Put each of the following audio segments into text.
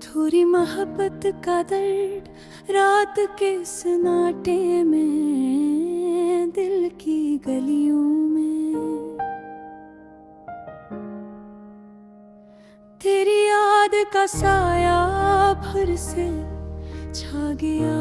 अधूरी मोहब्बत का दर्द रात के सन्नाटे में, दिल की गलियों में तेरी याद का साया फिर से छा गया।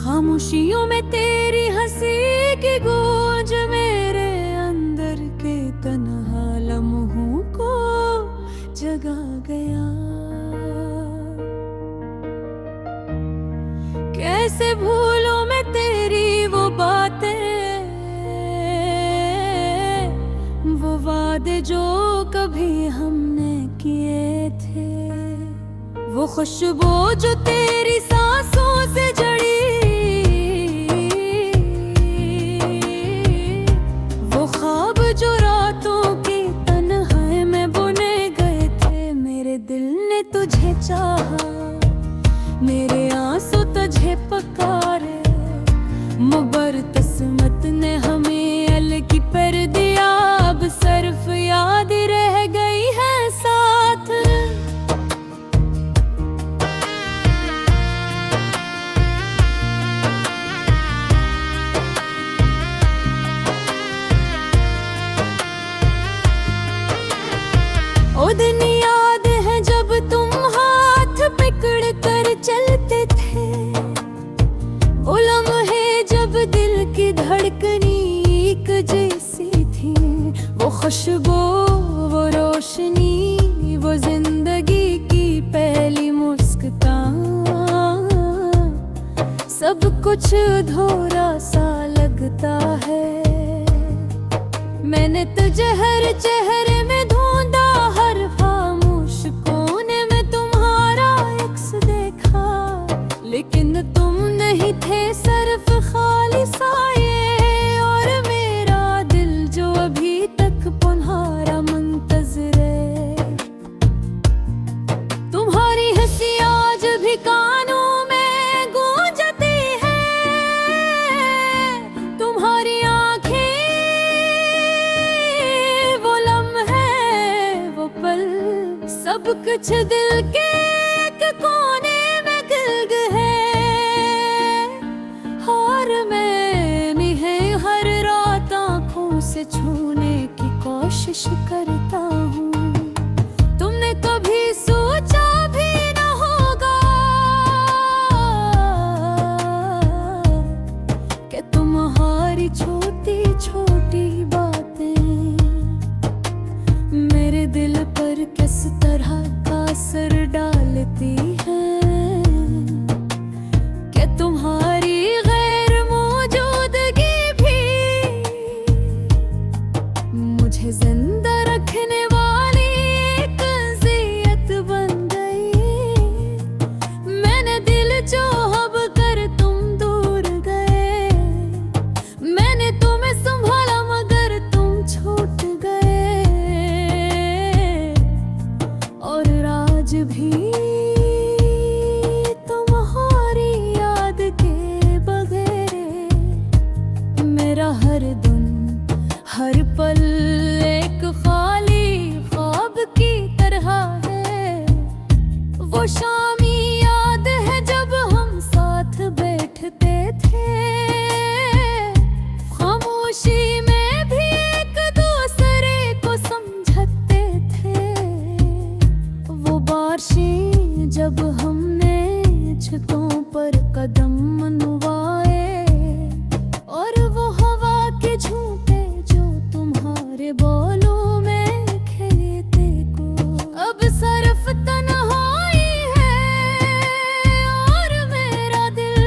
खामोशियों में तेरी हंसी की गूंज मेरे अंदर के तन्हा लम्हों को जगा गया। कैसे भूलूं मैं तेरी वो बातें, वो वादे जो कभी हमने किए थे, वो खुशबू जो तेरी सांसों से जड़ी, जो रातों की तन्हाई में बुने गए थे। मेरे दिल ने तुझे चाहा, मेरे आंसू तुझे पकारे, मगर किस्मत ने हमें अलग कर दिया। अब सिर्फ याद रह गई है साथ। ओ दिन याद है जब तुम हाथ पकड़ कर चलते थे, ओ लम्हे जब दिल की धड़कनी एक जैसी थी। वो खुशबू, वो रोशनी, वो जिंदगी की पहली मुस्कान, सब कुछ अधूरा सा लगता है। मैंने तुझे हर चेहरे में ढूंढा, हर खामोश कोने में तुम्हारा अक्स देखा, लेकिन तुम नहीं थे, सिर्फ खाली साये। और मेरा दिल जो अभी तक तुम्हारा मुंतज़िर है। तुम्हारी हंसी आज भी कानों में गूंजती है, तुम्हारी सब कुछ दिल के एक कोने में गिल है। और मैंने है हर रात आँखों से छूने की कोशिश करता हूँ। तुमने कभी सोचा भी न होगा कि तुम्हारी छोटी छोटी बातें मेरे दिल पर किस तरह का असर डालती हैं, कि तुम्हारी गैर मौजूदगी भी मुझे जिंदा रखने वाली एक अज़ियत बन गई। मैंने दिल जो अब कर तुम दूर गए, मैंने तुम्हें संभाला मगर तुम छूट गए। आज भी तुम्हारी याद के बगैर मेरा हर दिन हर पल एक खाली ख्वाब की तरह है। वो शामी याद है जब हम साथ बैठते थे, खामोशी में भी एक दूसरे को समझते थे। वो बारिशें जब हमने छतों पर कदम मनवाए, और वो हवा के झूठे जो तुम्हारे बालों में खेलते को। अब सिर्फ तन्हाई है और मेरा दिल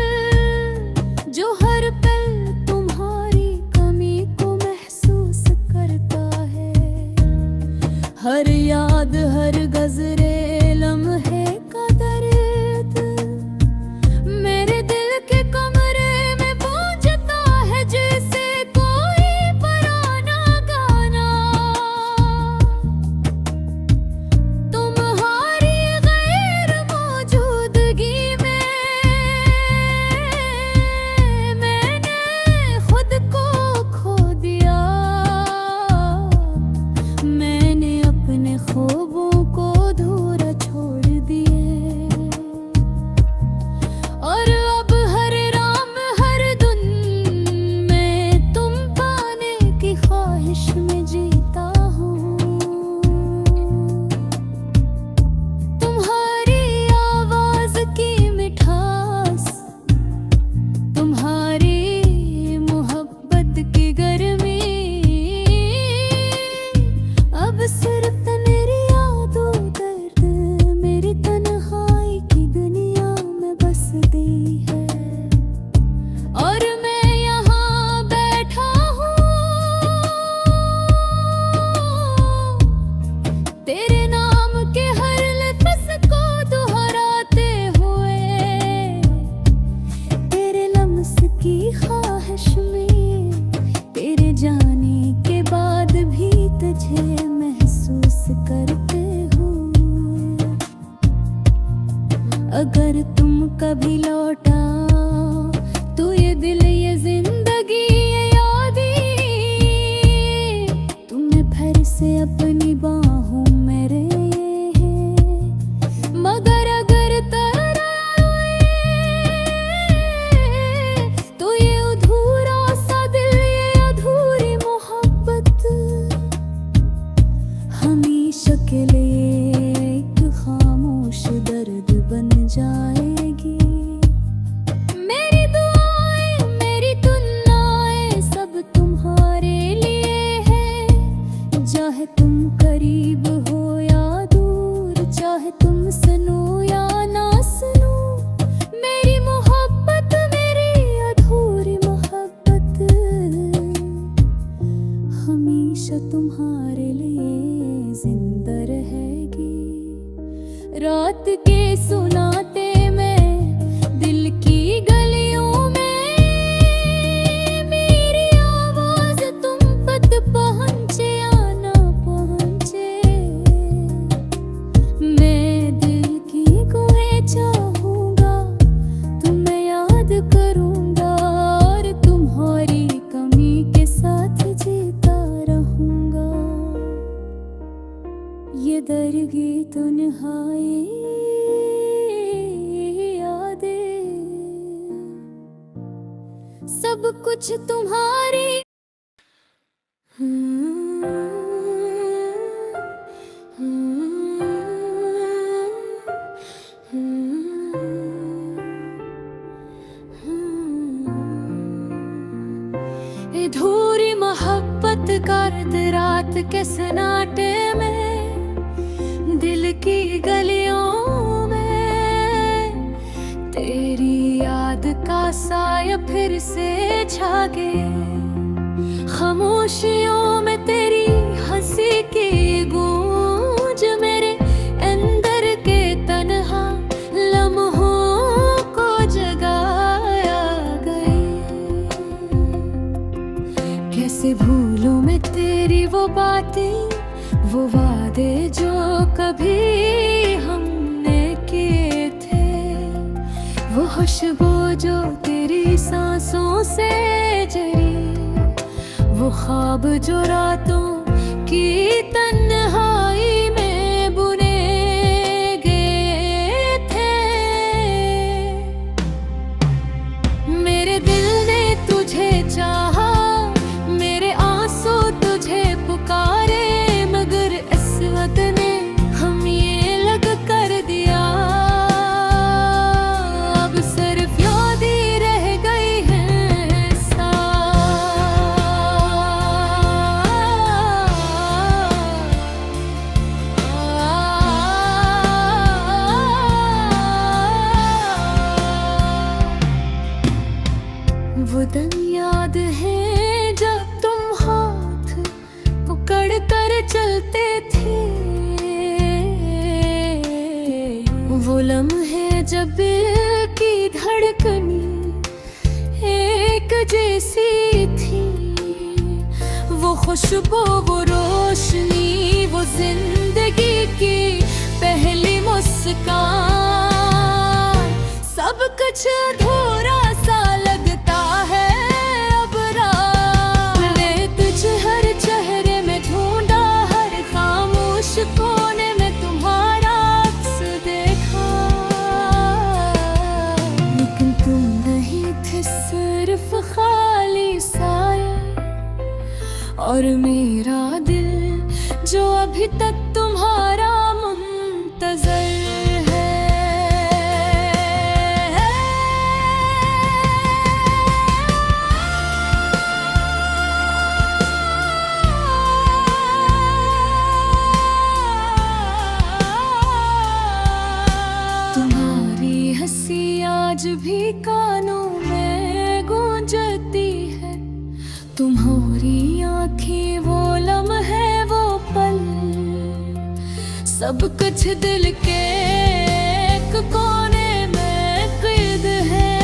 जो हर पल तुम्हारी कमी को महसूस करता है। हर याद, हर गजरे, लम्हे का दर्द मेरे दिल के कमरे में गूंजता है, जैसे कोई पुराना गाना। तुम्हारी गैर मौजूदगी में मैंने हमेशा तुम्हारे लिए जिंदा रहेगी। रात के सुनाते मैं दिल की गलियों में, मेरी आवाज तुम तक पहुंचे या ना पहुंचे। मैं दिल की गुहें चाहूंगा, तुम्हें याद करूंगा और तुम्हारी कमी के साथ जीता रहूंगा। ये दरगी तन्हाई यादें, सब कुछ तुम्हारी। अधूरी मोहब्बत गर्द रात के सन्नाटे में, दिल की गलियों में तेरी याद का साया फिर से जागे। खामोशियों में तेरी हंसी की गूंज मेरे अंदर के तन्हा लम्हों को जगाया गई। कैसे भूलूं मैं तेरी वो बातें, वो वादे जो कभी हमने किए थे, वो खुशबू जो तेरी सांसों से जरी, वो ख्वाब जो रातों की तन्हाई में बुने गए थे। मेरे दिल ने तुझे चाहा, मेरे आंसू तुझे पुकारे, मगर इस्मत ने हम ये लग कर दिया। अब सिर्फ याद ही रह गई है वो दिन याद है जब तुम हाथ पकड़ कर चलते थे। वो लम्हे जब दिल की धड़कनी एक जैसी थी। वो खुशबू, वो रोशनी, वो जिंदगी की पहली मुस्कान, सब कुछ अधूरा सा लगता है अब रात। मैंने तुझे हर चेहरे में ढूंढा, हर खामोश कोने में तुम्हारा अक्स देखा, लेकिन तुम नहीं थे, सिर्फ खाली साया और मेरा दिल जो अभी तक तुम्हारा मुंतज़र है। तुम्हारी हंसी आज भी कानों में गूंजती है, तुम्हारी आँखें वो लम्हे वो पल, सब कुछ दिल के एक कोने में कैद है।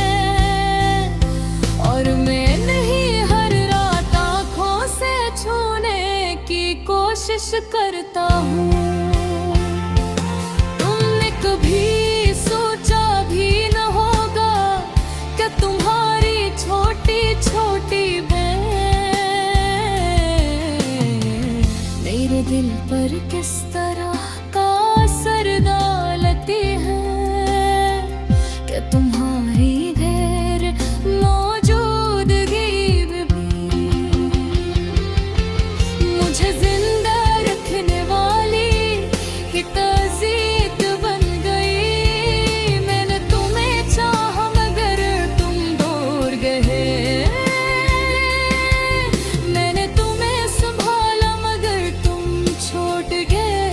और मैं नहीं हर रात आँखों से छूने की कोशिश करता हूँ। तुमने कभी सोचा भी न होगा कि तुम्हारी छोटी छोटी बहन मेरे दिल पर किस तरह का असर डालती है, कि तुम्हारी गैर मौजूदगी में भी मुझे जिंदा रखने वाली ही ताज़ीद बन गई। मैंने तुम्हें चाहा मगर तुम दूर गए, मैंने तुम्हें संभाला मगर तुम छोड़ गए।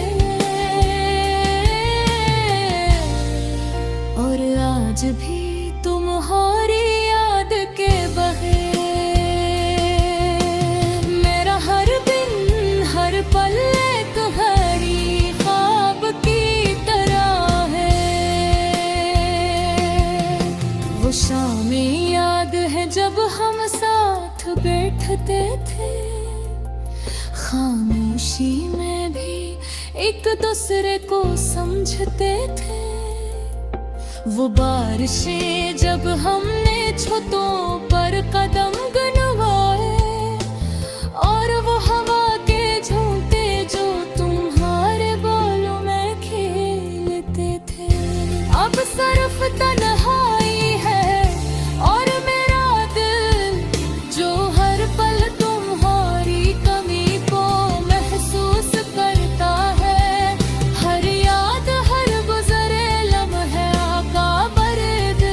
और आज भी तुम्हारी याद के बगैर मेरा हर दिन बैठते थे, खामोशी में भी एक दूसरे को समझते थे। वो बारिशें जब हमने छतों पर कदम गनवाए, और वो हवा के झोंके जो तुम्हारे बालों में खेलते थे। अब सिर्फ तन्हाई है और मेरा दिल जो हर पल तुम्हारी कमी को महसूस करता है। हर याद हर गुजरे लम्हे आका बरद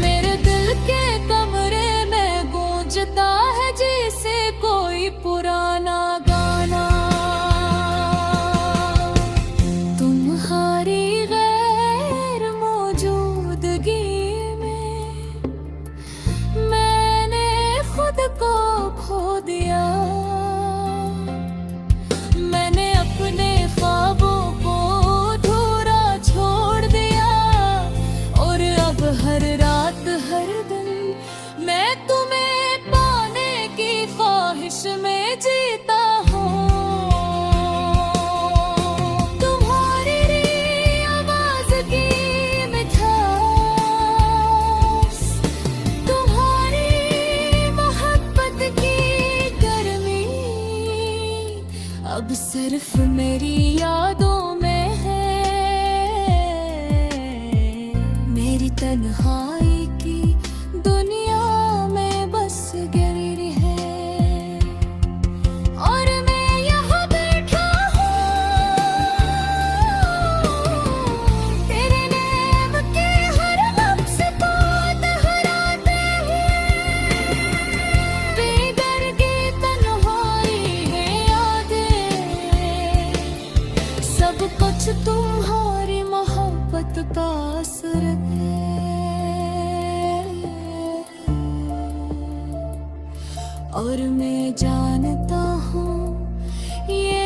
मेरे दिल के कमरे में गूंजता है जैसे कोई पुराना गाना। तुम्हारी गैर मौजूदगी में मैंने खुद को खो दिया। मैंने अपने ख्वाबों को अधूरा छोड़ दिया, और अब हर रात हर दिन मैं तुम्हें पाने की ख्वाहिश में जीता हूँ। तुम्हारी आवाज की मिठास, तुम्हारी मोहब्बत की गर्मी अब सिर्फ मेरी यादों में है। मेरी तन्हाई की दुनिया में बस गिरी है, और मैं यहाँ बैठा हूँ तेरे नाम के हर लफ्ज़ को दोहराते हुए। बेदर्दी तन्हाई है यादें, सब कुछ तुम्हारी मोहब्बत का असर है। और मैं जानता हूँ ये